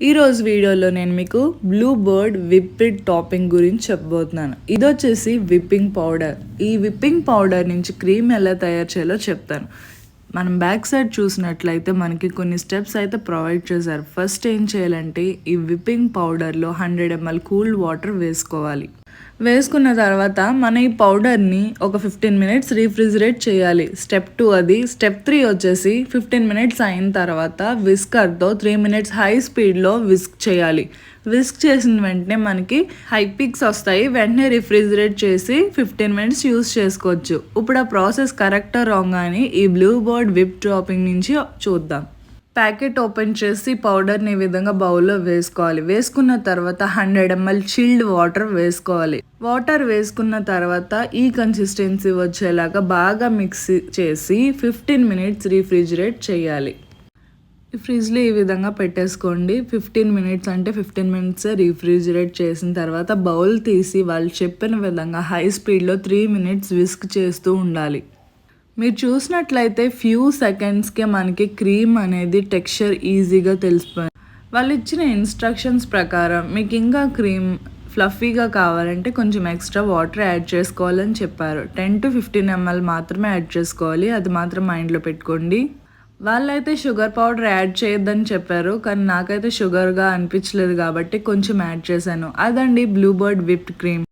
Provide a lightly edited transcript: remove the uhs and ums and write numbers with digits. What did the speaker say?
ఈరోజు వీడియోలో నేను మీకు బ్లూ బర్డ్ విప్డ్ టాపింగ్ గురించి చెప్పబోతున్నాను. ఇది వచ్చేసి విప్పింగ్ పౌడర్. ఈ విప్పింగ్ పౌడర్ నుంచి క్రీమ్ ఎలా తయారు చేయాలో చెప్తాను. మనం బ్యాక్ సైడ్ చూసినట్లయితే మనకి కొన్ని స్టెప్స్ అయితే ప్రొవైడ్ చేశారు. ఫస్ట్ ఏం చేయాలంటే ఈ విప్పింగ్ పౌడర్లో 100 ml కూల్ వాటర్ వేసుకోవాలి. వేసుకున్న తర్వాత మన ఈ పౌడర్ని ఒక 15 minutes రీఫ్రిజిరేట్ చేయాలి. స్టెప్ 2 అది. స్టెప్ 3 వచ్చేసి 15 minutes అయిన తర్వాత విస్కర్తో 3 minutes హై స్పీడ్లో విస్క్ చేయాలి. విస్క్ చేసిన వెంటనే మనకి హై పిక్స్ వస్తాయి. వెంటనే రిఫ్రిజిరేట్ చేసి 15 minutes యూస్ చేసుకోవచ్చు. ఇప్పుడు ఆ ప్రాసెస్ కరెక్టా రాంగ్ అని ఈ బ్లూ బర్డ్ విప్ టాపింగ్ నుంచి చూద్దాం. ప్యాకెట్ ఓపెన్ చేసి పౌడర్ని ఈ విధంగా బౌల్లో వేసుకోవాలి. వేసుకున్న తర్వాత 100 ml చిల్డ్ వాటర్ వేసుకోవాలి. వాటర్ వేసుకున్న తర్వాత ఈ కన్సిస్టెన్సీ వచ్చేలాగా బాగా మిక్స్ చేసి 15 minutes రీఫ్రిజిరేట్ చేయాలి. ఫ్రిడ్జ్లో ఈ విధంగా పెట్టేసుకోండి. 15 minutes అంటే 15 minutes రీఫ్రిజిరేట్ చేసిన తర్వాత బౌల్ తీసి వాళ్ళు చెప్పిన విధంగా హై స్పీడ్లో 3 minutes విస్క్ చేస్తూ ఉండాలి. మీరు చూసినట్లయితే ఫ్యూ సెకండ్స్కే మనకి క్రీమ్ అనేది టెక్స్చర్ ఈజీగా తెలిసిపోయింది. వాళ్ళు ఇచ్చిన ఇన్స్ట్రక్షన్స్ ప్రకారం మీకు ఇంకా క్రీమ్ ఫ్లఫీగా కావాలంటే కొంచెం ఎక్స్ట్రా వాటర్ యాడ్ చేసుకోవాలని చెప్పారు. 10 to 15 ml మాత్రమే యాడ్ చేసుకోవాలి. అది మాత్రం మైండ్లో పెట్టుకోండి. వాళ్ళైతే షుగర్ పౌడర్ యాడ్ చేయొద్దని చెప్పారు, కానీ నాకైతే షుగర్గా అనిపించలేదు కాబట్టి కొంచెం యాడ్ చేశాను. అదండి బ్లూ బర్డ్ విప్డ్ క్రీమ్.